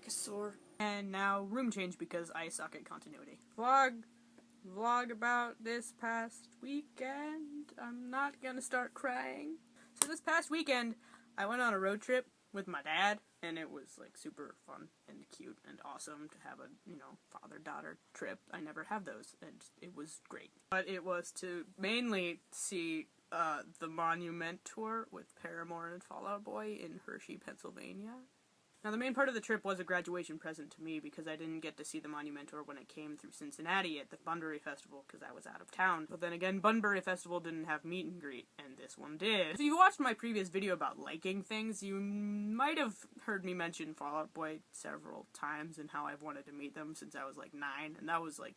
Sore. And now room change because I suck at continuity. Vlog about this past weekend. I'm not gonna start crying. So this past weekend, I went on a road trip with my dad, and it was like super fun and cute and awesome to have a, father-daughter trip. I never have those, and it was great. But it was to mainly see the Monumentour with Paramore and Fall Out Boy in Hershey, Pennsylvania. Now, the main part of the trip was a graduation present to me because I didn't get to see the Monumentour when it came through Cincinnati at the Bunbury Festival because I was out of town. But then again, Bunbury Festival didn't have meet and greet, and this one did. If you watched my previous video about liking things, you might have heard me mention Fall Out Boy several times and how I've wanted to meet them since I was like 9, and that was like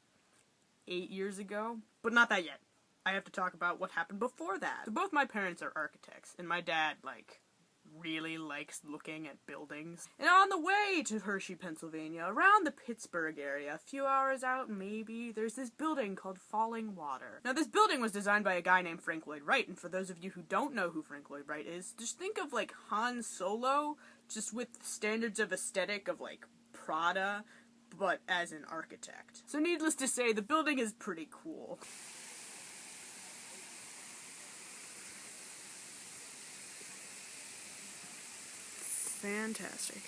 8 years ago. But not that yet. I have to talk about what happened before that. So both my parents are architects, and my dad, really likes looking at buildings. And on the way to Hershey, Pennsylvania, around the Pittsburgh area, a few hours out maybe, there's this building called Falling Water. Now, this building was designed by a guy named Frank Lloyd Wright, and for those of you who don't know who Frank Lloyd Wright is, just think of, Han Solo, just with standards of aesthetic of, Prada, but as an architect. So needless to say, the building is pretty cool. Fantastic.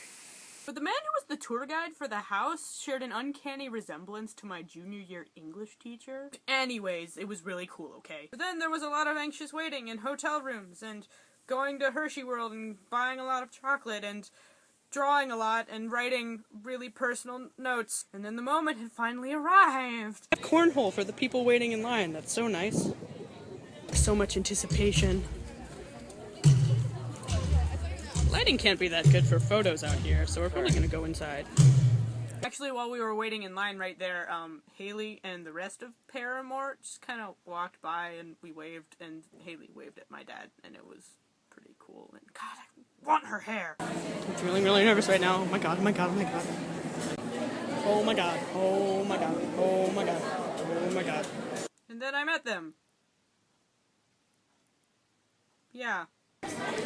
But the man who was the tour guide for the house shared an uncanny resemblance to my junior year English teacher. Anyways, it was really cool, okay? But then there was a lot of anxious waiting in hotel rooms, and going to Hershey World and buying a lot of chocolate, and drawing a lot, and writing really personal notes. And then the moment had finally arrived. A cornhole for the people waiting in line. That's so nice. So much anticipation. Lighting can't be that good for photos out here, so we're probably gonna go inside. Actually, while we were waiting in line right there, Haley and the rest of Paramore just kind of walked by and we waved, and Haley waved at my dad, and it was pretty cool. And God, I want her hair! I'm feeling really nervous right now. Oh my god, oh my god, oh my god. Oh my god, oh my god, oh my god, oh my god. And then I met them. Yeah.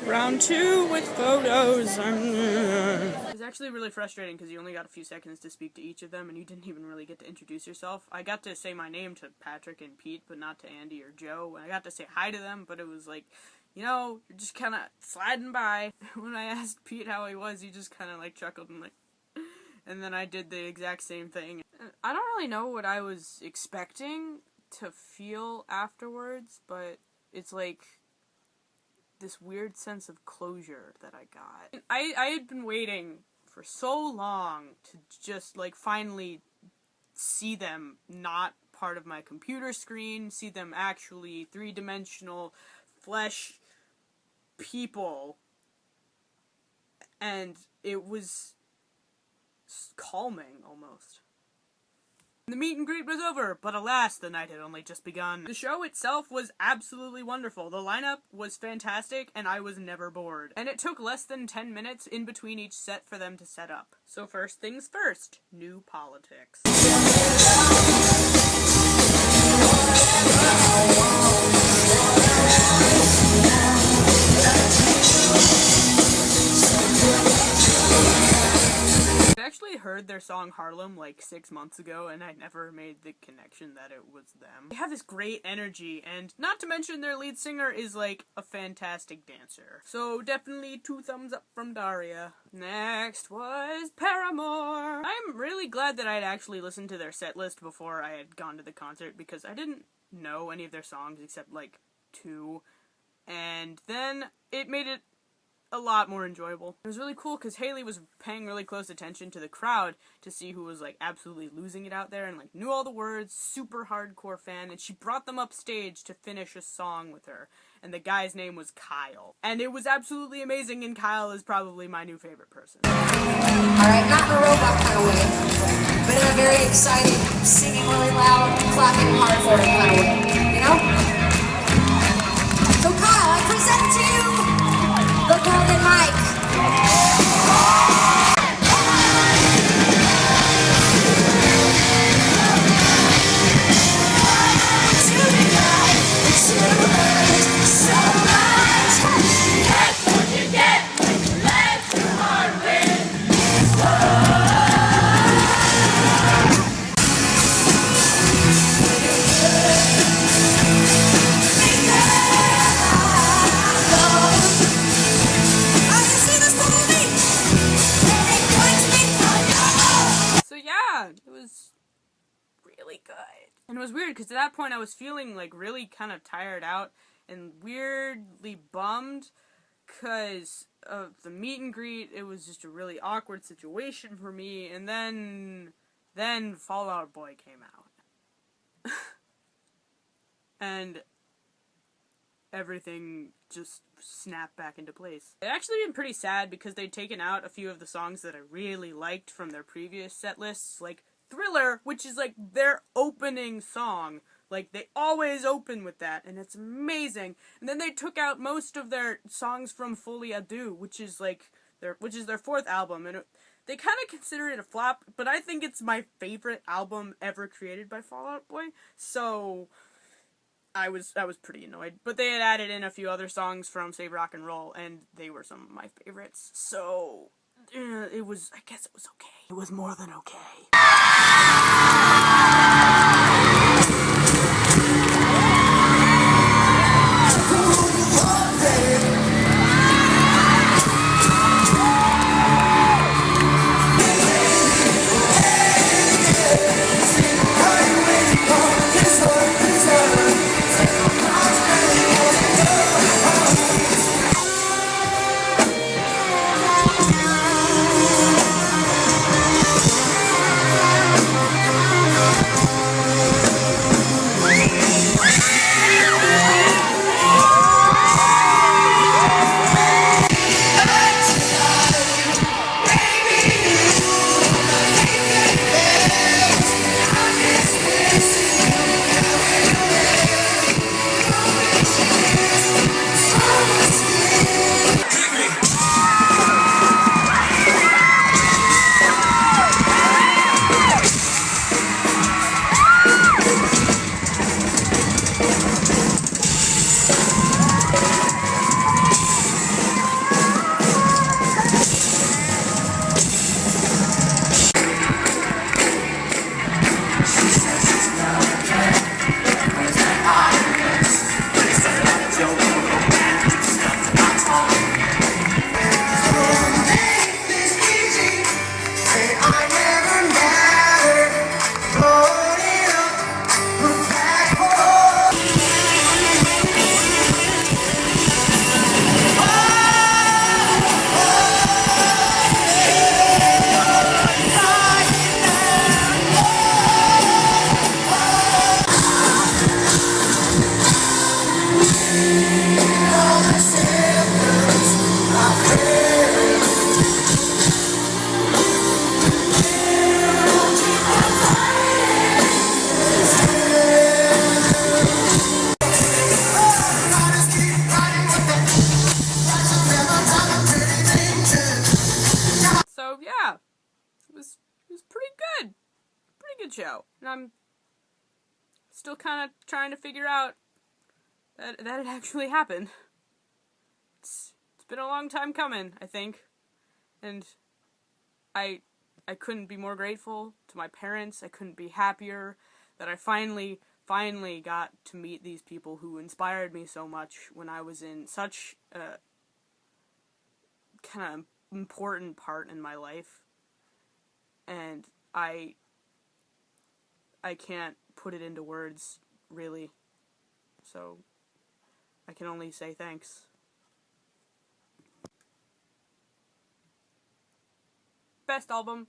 Round 2 with photos. It's actually really frustrating because you only got a few seconds to speak to each of them and you didn't even really get to introduce yourself. I got to say my name to Patrick and Pete, but not to Andy or Joe. And I got to say hi to them, but it was like, you're just kind of sliding by. When I asked Pete how he was, he just kind of chuckled and and then I did the exact same thing. I don't really know what I was expecting to feel afterwards, but it's this weird sense of closure that I got. I had been waiting for so long to just, finally see them not part of my computer screen, see them actually three-dimensional flesh people, and it was calming, almost. The meet and greet was over, but alas, the night had only just begun. The show itself was absolutely wonderful. The lineup was fantastic, and I was never bored. And it took less than 10 minutes in between each set for them to set up. So first things first, new politics. I actually heard their song Harlem 6 months ago, and I never made the connection that it was them. They have this great energy, and not to mention their lead singer is a fantastic dancer. So definitely 2 thumbs up from Daria. Next was Paramore. I'm really glad that I had actually listened to their set list before I had gone to the concert, because I didn't know any of their songs except 2, and then it made it a lot more enjoyable. It was really cool because Haley was paying really close attention to the crowd to see who was absolutely losing it out there and knew all the words, super hardcore fan, and she brought them up stage to finish a song with her, and the guy's name was Kyle. And it was absolutely amazing, and Kyle is probably my new favorite person. Alright, not in a robot kind of way, but in a very exciting, singing really loud, clapping hard for it kind of way, So Kyle, I present to you the Golden Mike. That's what you get. Let your heart win. And it was weird because at that point I was feeling like really kind of tired out and weirdly bummed because of the meet and greet. It was just a really awkward situation for me, and then Fall Out Boy came out. And everything just snapped back into place. It actually been pretty sad because they'd taken out a few of the songs that I really liked from their previous set lists, like Thriller, which is like their opening song. Like, they always open with that, and it's amazing. And then they took out most of their songs from Folie à Deux, which is their fourth album, and they kind of consider it a flop, but I think it's my favorite album ever created by Fall Out Boy. So I was pretty annoyed. But they had added in a few other songs from Save Rock and Roll, and they were some of my favorites. So I guess it was okay. It was more than okay. So yeah, it was pretty good. Pretty good show. And I'm still kind of trying to figure out that it actually happened. It's been a long time coming, I think. And I couldn't be more grateful to my parents. I couldn't be happier that I finally got to meet these people who inspired me so much when I was in such a kind of important part in my life. And I can't put it into words, really. So I can only say thanks. Best album,